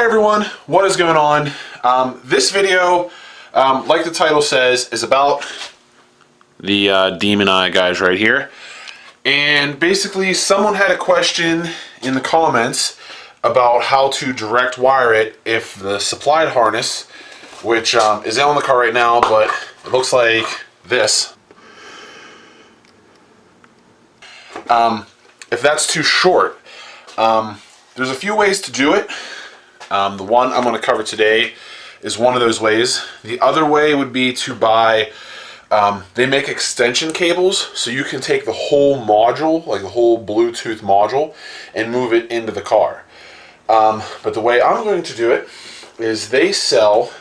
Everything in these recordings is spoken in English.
everyone, what is going on? This video, like the title says, is about the Demon Eye guys right here. And basically someone had a question in the comments about how to direct wire it if the supplied harness, which is out in the car right now, but it looks like this. If that's too short, there's a few ways to do it. The one I'm going to cover today is one of those ways. The other way would be to buy, they make extension cables, so you can take the whole module, like the whole Bluetooth module, and move it into the car. But the way I'm going to do it is they sell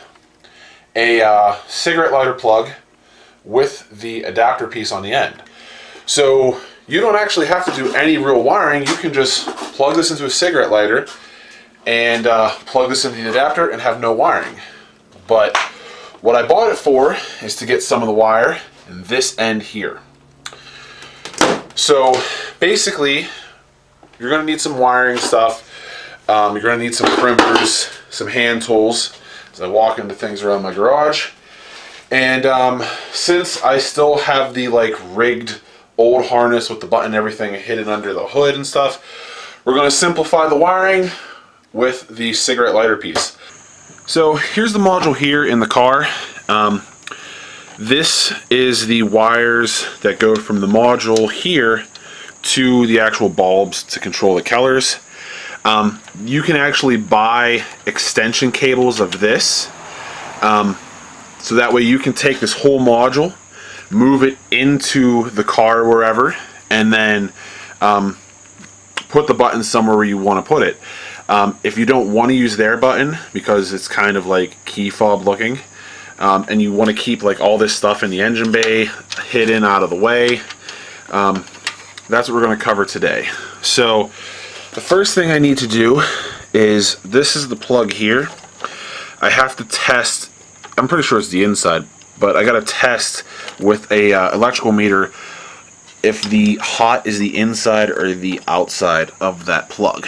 a cigarette lighter plug with the adapter piece on the end. So you don't actually have to do any real wiring. You can just plug this into a cigarette lighter and plug this into the adapter and have no wiring. But what I bought it for is to get some of the wire in this end here. So basically, you're going to need some wiring stuff. You're going to need some crimpers, some hand tools as I walk into things around my garage. And since I still have the rigged old harness with the button and everything hidden under the hood and stuff, we're going to simplify the wiring with the cigarette lighter piece. So here's the module here in the car. This is the wires that go from the module here to the actual bulbs to control the Kellers. You can actually buy extension cables of this, so that way you can take this whole module, move it into the car wherever, and then put the button somewhere where you want to put it. If you don't want to use their button because it's kind of like key fob looking, and you want to keep all this stuff in the engine bay hidden out of the way, that's what we're going to cover today. So the first thing I need to do is, this is the plug here. I have to test, I'm pretty sure it's the inside, but I got to test with a electrical meter if the hot is the inside or the outside of that plug.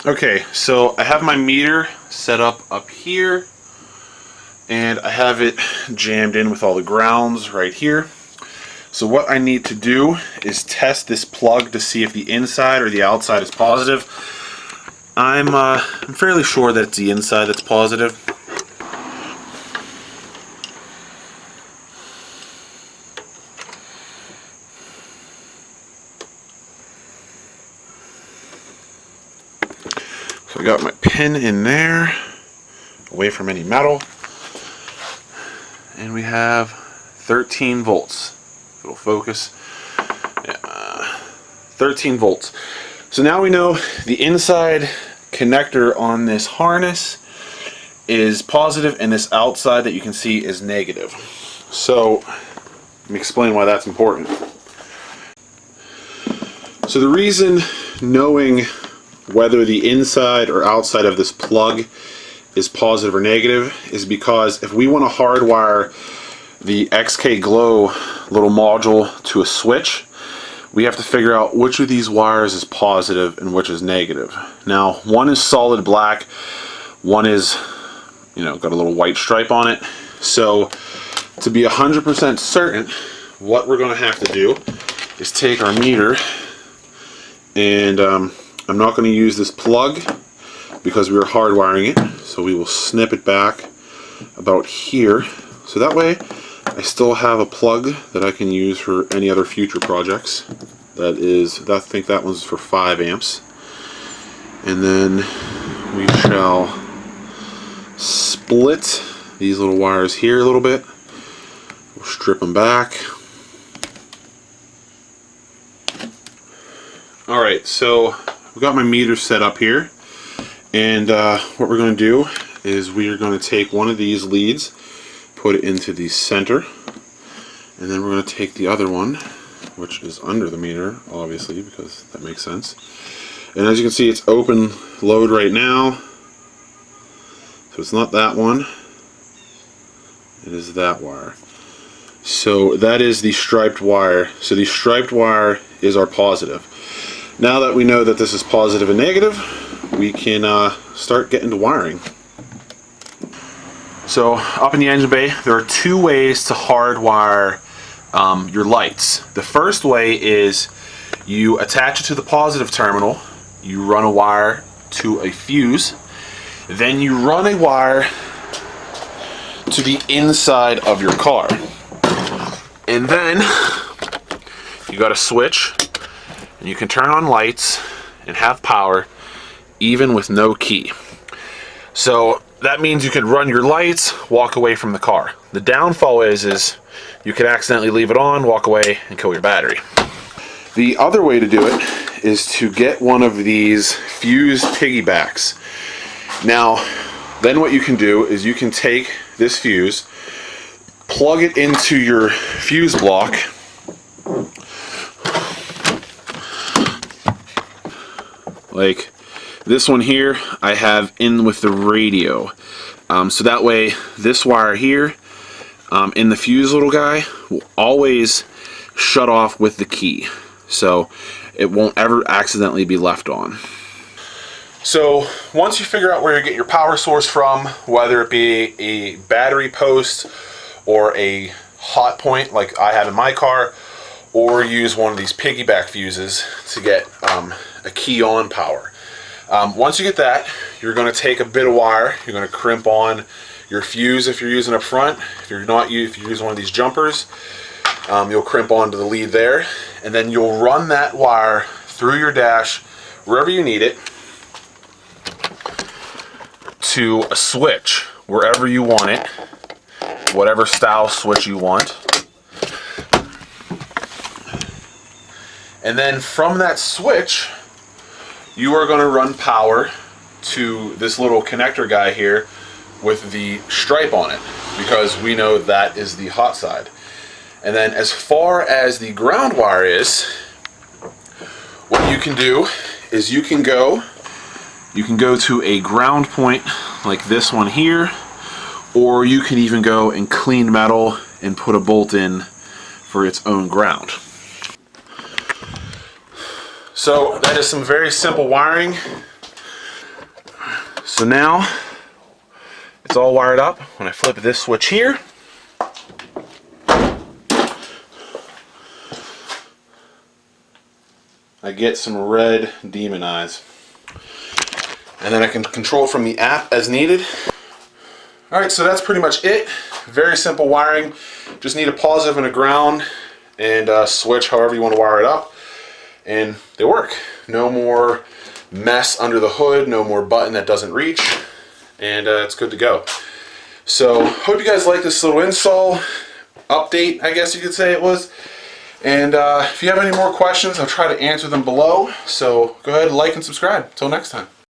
Okay, so I have my meter set up here, and I have it jammed in with all the grounds right here. So what I need to do is test this plug to see if the inside or the outside is positive. I'm fairly sure that it's the inside that's positive. So I got my pin in there, away from any metal, and we have 13 volts. If it'll focus, 13 volts. So now we know the inside connector on this harness is positive, and this outside that you can see is negative. So let me explain why that's important. So the reason knowing whether the inside or outside of this plug is positive or negative is because if we want to hardwire the XK Glow little module to a switch, we have to figure out which of these wires is positive and which is negative. Now, one is solid black, one is, got a little white stripe on it. So to be 100% certain, what we're going to have to do is take our meter, and I'm not going to use this plug because we are hardwiring it, so we will snip it back about here, so that way I still have a plug that I can use for any other future projects. I think that one's for 5 amps. And then we shall split these little wires here a little bit. We'll strip them back. Alright, so we've got my meter set up here, and what we're going to do is we are going to take one of these leads, put it into the center, and then we're going to take the other one, which is under the meter, obviously, because that makes sense. And as you can see, it's open load right now, so it's not that one, it is that wire. So that is the striped wire. So the striped wire is our positive. Now that we know that this is positive and negative, we can start getting to wiring. So up in the engine bay, there are two ways to hardwire your lights. The first way is you attach it to the positive terminal, you run a wire to a fuse, then you run a wire to the inside of your car. And then you got a switch, and you can turn on lights and have power even with no key. So that means you can run your lights, walk away from the car. The downfall is you could accidentally leave it on, walk away, and kill your battery. The other way to do it is to get one of these fuse piggybacks. Now, then what you can do is you can take this fuse, plug it into your fuse block, like this one here I have in with the radio. So that way this wire here in the fuse little guy will always shut off with the key, so it won't ever accidentally be left on. So once you figure out where you get your power source from, whether it be a battery post or a hot point like I have in my car, or use one of these piggyback fuses to get a key on power. Once you get that, you're going to take a bit of wire, you're going to crimp on your fuse if you're using up front. If you're not, if you use one of these jumpers, you'll crimp onto the lead there, and then you'll run that wire through your dash wherever you need it to a switch wherever you want it, whatever style switch you want. And then from that switch, you are going to run power to this little connector guy here with the stripe on it, because we know that is the hot side. And then as far as the ground wire is, what you can do is you can go to a ground point like this one here, or you can even go and clean metal and put a bolt in for its own ground. So that is some very simple wiring. So now it's all wired up. When I flip this switch here, I get some red demon eyes. And then I can control from the app as needed. Alright, so that's pretty much it. Very simple wiring. Just need a positive and a ground, and a switch however you want to wire it up. And they work. No more mess under the hood, no more button that doesn't reach, and it's good to go. So hope you guys like this little install update, I guess you could say it was. And if you have any more questions, I'll try to answer them below. So go ahead, like and subscribe. Till next time.